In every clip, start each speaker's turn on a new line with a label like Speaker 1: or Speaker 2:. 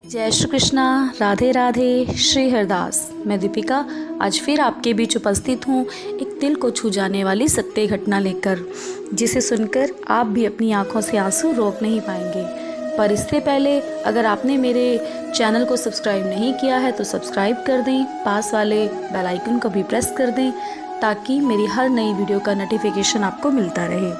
Speaker 1: जय श्री कृष्णा, राधे राधे, श्री हरदास। मैं दीपिका आज फिर आपके बीच उपस्थित हूँ एक दिल को छू जाने वाली सत्य घटना लेकर, जिसे सुनकर आप भी अपनी आंखों से आंसू रोक नहीं पाएंगे। पर इससे पहले अगर आपने मेरे चैनल को सब्सक्राइब नहीं किया है तो सब्सक्राइब कर दें, पास वाले बेल आइकन को भी प्रेस कर दें ताकि मेरी हर नई वीडियो का नोटिफिकेशन आपको मिलता रहे।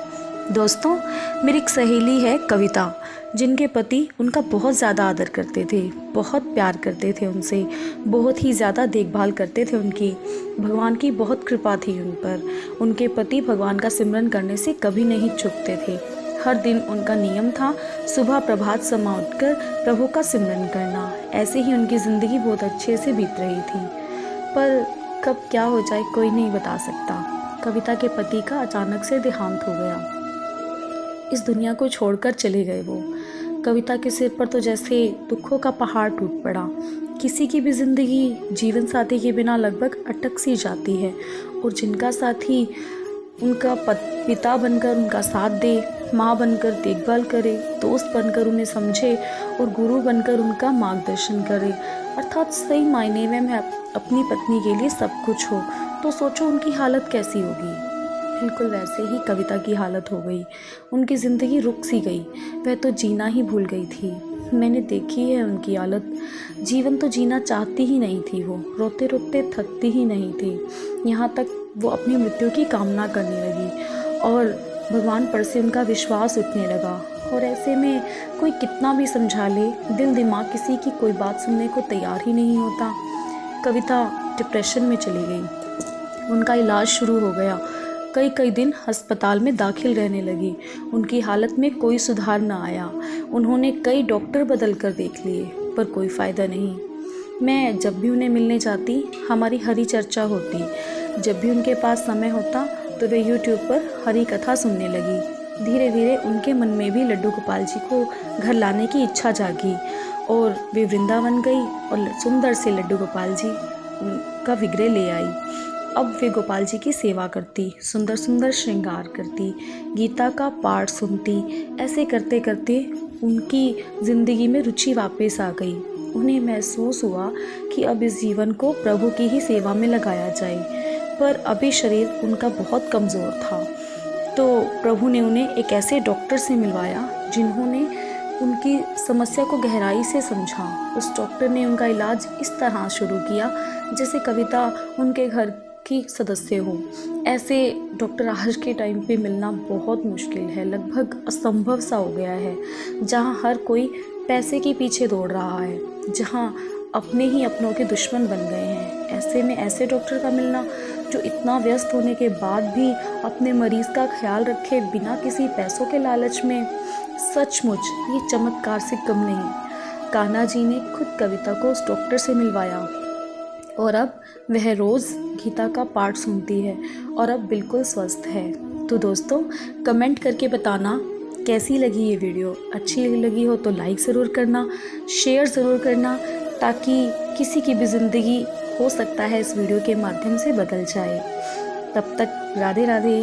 Speaker 1: दोस्तों, मेरी एक सहेली है कविता, जिनके पति उनका बहुत ज़्यादा आदर करते थे, बहुत प्यार करते थे उनसे, बहुत ही ज़्यादा देखभाल करते थे उनकी। भगवान की बहुत कृपा थी उन पर। उनके पति भगवान का सिमरन करने से कभी नहीं चूकते थे। हर दिन उनका नियम था सुबह प्रभात समय उठकर प्रभु का सिमरन करना। ऐसे ही उनकी ज़िंदगी बहुत अच्छे से बीत रही थी। पर कब क्या हो जाए कोई नहीं बता सकता। कविता के पति का अचानक से देहांत हो गया। इस दुनिया को छोड़कर चले गए वो। कविता के सिर पर तो जैसे दुखों का पहाड़ टूट पड़ा। किसी की भी ज़िंदगी जीवन साथी के बिना लगभग अटक सी जाती है, और जिनका साथी उनका पिता बनकर उनका साथ दे, माँ बनकर देखभाल करे, दोस्त बनकर उन्हें समझे और गुरु बनकर उनका मार्गदर्शन करे, अर्थात सही मायने में अपनी पत्नी के लिए सब कुछ हो, तो सोचो उनकी हालत कैसी होगी। बिल्कुल वैसे ही कविता की हालत हो गई। उनकी ज़िंदगी रुक सी गई, वह तो जीना ही भूल गई थी। मैंने देखी है उनकी हालत। जीवन तो जीना चाहती ही नहीं थी वो, रोते रोते थकती ही नहीं थी। यहाँ तक वो अपनी मृत्यु की कामना करने लगी और भगवान पर से उनका विश्वास उठने लगा। और ऐसे में कोई कितना भी समझा ले, दिल दिमाग किसी की कोई बात सुनने को तैयार ही नहीं होता। कविता डिप्रेशन में चली गई। उनका इलाज शुरू हो गया। कई दिन अस्पताल में दाखिल रहने लगी। उनकी हालत में कोई सुधार न आया। उन्होंने कई डॉक्टर बदल कर देख लिए, पर कोई फ़ायदा नहीं। मैं जब भी उन्हें मिलने जाती, हमारी हरी चर्चा होती। जब भी उनके पास समय होता तो वे यूट्यूब पर हरी कथा सुनने लगी। धीरे धीरे उनके मन में भी लड्डू गोपाल जी को घर लाने की इच्छा जागी और वे वृंदावन गई और सुंदर से लड्डू गोपाल जी का विग्रह ले आई। अब वे गोपाल जी की सेवा करती, सुंदर सुंदर श्रृंगार करती, गीता का पाठ सुनती। ऐसे करते करते उनकी ज़िंदगी में रुचि वापस आ गई। उन्हें महसूस हुआ कि अब इस जीवन को प्रभु की ही सेवा में लगाया जाए। पर अभी शरीर उनका बहुत कमज़ोर था, तो प्रभु ने उन्हें एक ऐसे डॉक्टर से मिलवाया जिन्होंने उनकी समस्या को गहराई से समझा। उस डॉक्टर ने उनका इलाज इस तरह शुरू किया जैसे कविता उनके घर की सदस्य हो। ऐसे डॉक्टर आज के टाइम पे मिलना बहुत मुश्किल है, लगभग असंभव सा हो गया है। जहाँ हर कोई पैसे के पीछे दौड़ रहा है, जहाँ अपने ही अपनों के दुश्मन बन गए हैं। ऐसे में ऐसे डॉक्टर का मिलना जो इतना व्यस्त होने के बाद भी अपने मरीज़ का ख्याल रखे बिना किसी पैसों के लालच में, सचमुच ये चमत्कार से कम नहीं। कान्हा जी ने खुद कविता को उस डॉक्टर से मिलवाया और अब वह रोज़ गीता का पाठ सुनती है और अब बिल्कुल स्वस्थ है। तो दोस्तों, कमेंट करके बताना कैसी लगी ये वीडियो। अच्छी लगी हो तो लाइक ज़रूर करना, शेयर ज़रूर करना, ताकि किसी की भी ज़िंदगी हो सकता है इस वीडियो के माध्यम से बदल जाए। तब तक राधे राधे।